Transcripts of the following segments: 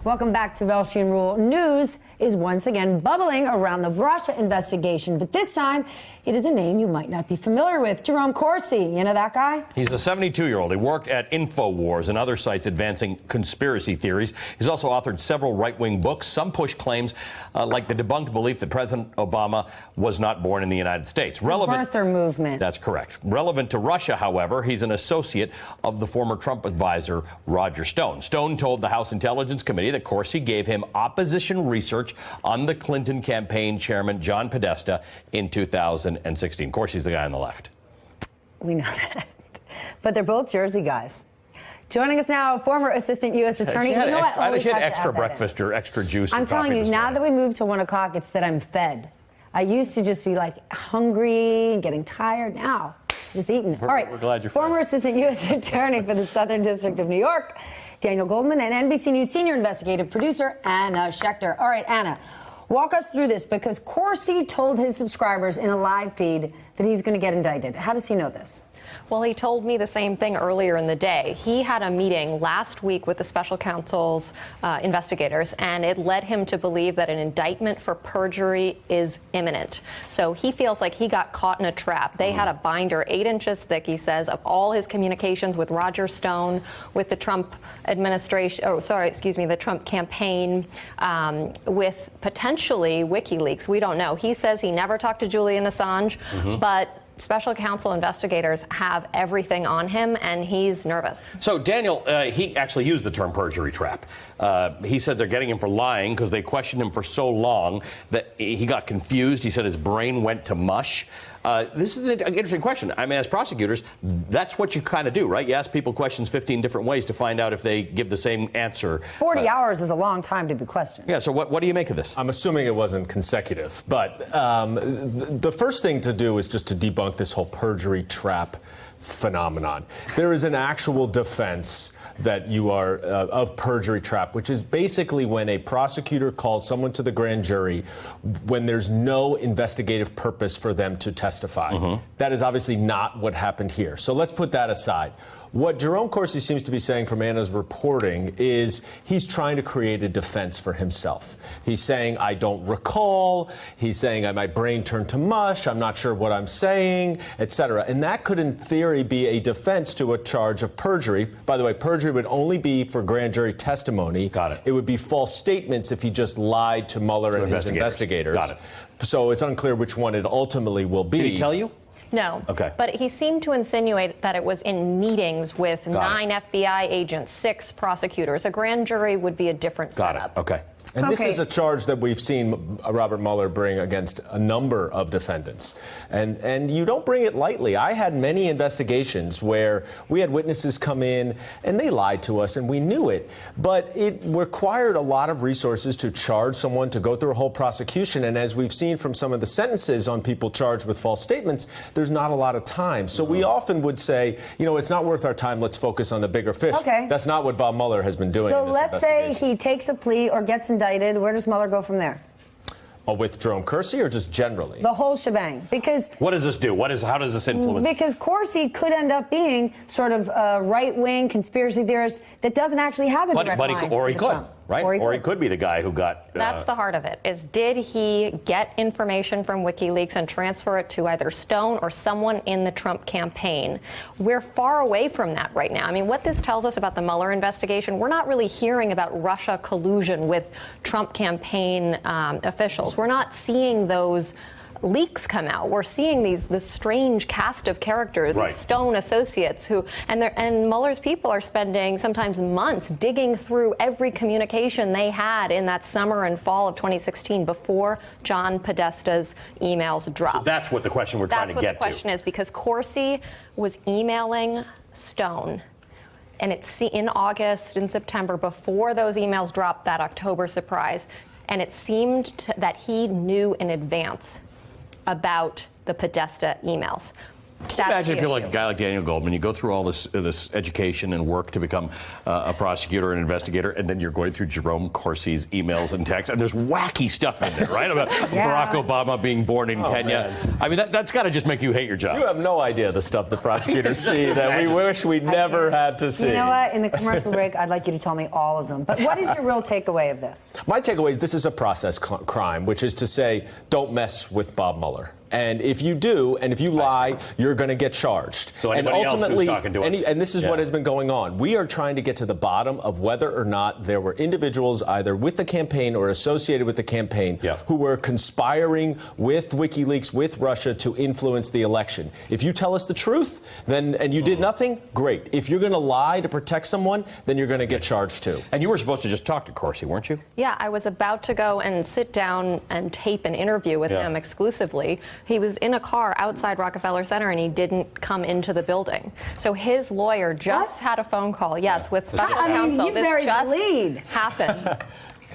Welcome back to Velshi and Rule. News is once again bubbling around the Russia investigation, but this time it is a name you might not be familiar with. Jerome Corsi, you know that guy? He's a 72-year-old. He worked at InfoWars and other sites advancing conspiracy theories. He's also authored several right-wing books. Some push claims like the debunked belief that President Obama was not born in the United States. Relevant birther movement. That's correct. Relevant to Russia, however, he's an associate of the former Trump advisor Roger Stone. Stone told the House Intelligence Committee that Corsi gave him opposition research on the Clinton campaign chairman John Podesta in 2016. Corsi's the guy on the left. We know that. But they're both Jersey guys. Joining us now, former assistant U.S. attorney. She had extra breakfast or extra juice. I'm telling you, now that we moved to 1 o'clock, it's that I'm fed. I used to just be like hungry and getting tired. Now, just eating. All right. We're glad you're former assistant U.S. attorney for the Southern District of New York, Daniel Goldman, and NBC News senior investigative producer Anna Schechter. All right, Anna, walk us through this, because Corsi told his subscribers in a live feed that he's going to get indicted. How does he know this? Well, he told me the same thing earlier in the day. He had a meeting last week with the special counsel's investigators, and it led him to believe that an indictment for perjury is imminent. So he feels like he got caught in a trap. They had a binder 8 inches thick, he says, of all his communications with Roger Stone, with the Trump administration, the Trump campaign, with potentially WikiLeaks. We don't know. He says he never talked to Julian Assange, but special counsel investigators have everything on him, and he's nervous. So, Daniel, he actually used the term perjury trap. He said they're getting him for lying because they questioned him for so long that he got confused. He said his brain went to mush. This is an interesting question. I mean, as prosecutors, that's what you kind of do, right? You ask people questions 15 different ways to find out if they give the same answer. 40 hours is a long time to be questioned. Yeah, so what do you make of this? I'm assuming it wasn't consecutive, but the first thing to do is just to debunk this whole perjury trap phenomenon. There is an actual defense that you are of perjury trap, which is basically when a prosecutor calls someone to the grand jury when there's no investigative purpose for them to testify. That is obviously not what happened here. So let's put that aside. What Jerome Corsi seems to be saying from Anna's reporting is he's trying to create a defense for himself. He's saying, I don't recall. He's saying, my brain turned to mush. I'm not sure what I'm saying, etc. And that could, in theory, be a defense to a charge of perjury. By the way, perjury would only be for grand jury testimony. Got it. It would be false statements if he just lied to Mueller and his investigators. Got it. So it's unclear which one it ultimately will be. Did he tell you? No. Okay. But he seemed to insinuate that it was in meetings with 9 FBI agents, 6 prosecutors. A grand jury would be a different setup. Got it. Okay. And this is a charge that we've seen Robert Mueller bring against a number of defendants. And you don't bring it lightly. I had many investigations where we had witnesses come in and they lied to us and we knew it. But it required a lot of resources to charge someone, to go through a whole prosecution. And as we've seen from some of the sentences on people charged with false statements, there's not a lot of time. So we often would say, you know, it's not worth our time. Let's focus on the bigger fish. Okay. That's not what Bob Mueller has been doing. So in this let's say he takes a plea or gets indicted. Where does Mueller go from there? With Jerome Corsi or just generally? The whole shebang. Because what does this do? How does this influence? Because Corsi could end up being sort of a right-wing conspiracy theorist that doesn't actually have a direct line to Trump. Right? Or he could be the guy who got... That's the heart of it, is did he get information from WikiLeaks and transfer it to either Stone or someone in the Trump campaign? We're far away from that right now. I mean, what this tells us about the Mueller investigation, we're not really hearing about Russia collusion with Trump campaign officials. We're not seeing those leaks come out. We're seeing this strange cast of characters, these Stone associates who, and Mueller's people are spending sometimes months digging through every communication they had in that summer and fall of 2016 before John Podesta's emails dropped. So that's what the question we're trying to get to. That's what the question is, because Corsi was emailing Stone. And it's in August and September, before those emails dropped, that October surprise. And it seemed that he knew in advance about the Podesta emails. Can you imagine if you're like a guy like Daniel Goldman, you go through all this education and work to become a prosecutor and investigator, and then you're going through Jerome Corsi's emails and texts, and there's wacky stuff in there, right? About Barack Obama being born in Kenya. Man. I mean, that's got to just make you hate your job. You have no idea the stuff the prosecutors see that we wish we never had to see. You know what? In the commercial break, I'd like you to tell me all of them. But what is your real takeaway of this? My takeaway is this is a process crime, which is to say, don't mess with Bob Mueller. And if you do, and if you lie, you're going to get charged. So anybody and ultimately, else who's talking to us. And this is what has been going on. We are trying to get to the bottom of whether or not there were individuals either with the campaign or associated with the campaign who were conspiring with WikiLeaks, with Russia, to influence the election. If you tell us the truth, then and you did nothing, great. If you're going to lie to protect someone, then you're going to get charged too. And you were supposed to just talk to Corsi, weren't you? Yeah, I was about to go and sit down and tape an interview with him exclusively. He was in a car outside Rockefeller Center and he didn't come into the building. So his lawyer just had a phone call, with special counsel. I mean, you buried the lead. Happened.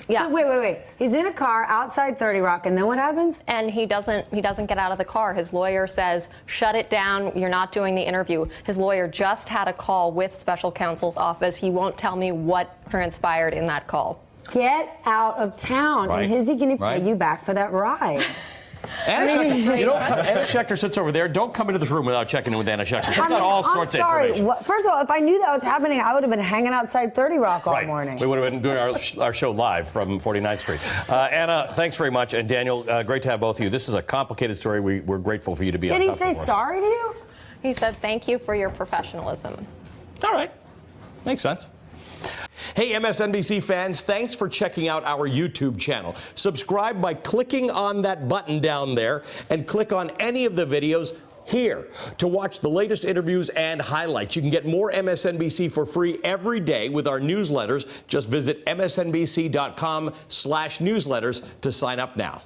So wait. He's in a car outside 30 Rock, and then what happens? And he doesn't get out of the car. His lawyer says, shut it down, you're not doing the interview. His lawyer just had a call with special counsel's office. He won't tell me what transpired in that call. Get out of town. Right. And is he going to pay you back for that ride? Anna Schechter sits over there. Don't come into this room without checking in with Anna Schechter. She's got all sorts of information. First of all, if I knew that was happening, I would have been hanging outside 30 Rock all morning. We would have been doing our show live from 49th Street. Anna, thanks very much. And Daniel, great to have both of you. This is a complicated story. We're grateful for you to be on. Did he say sorry to you? He said, thank you for your professionalism. All right. Makes sense. Hey, MSNBC fans, thanks for checking out our YouTube channel. Subscribe by clicking on that button down there and click on any of the videos here to watch the latest interviews and highlights. You can get more MSNBC for free every day with our newsletters. Just visit msnbc.com/newsletters to sign up now.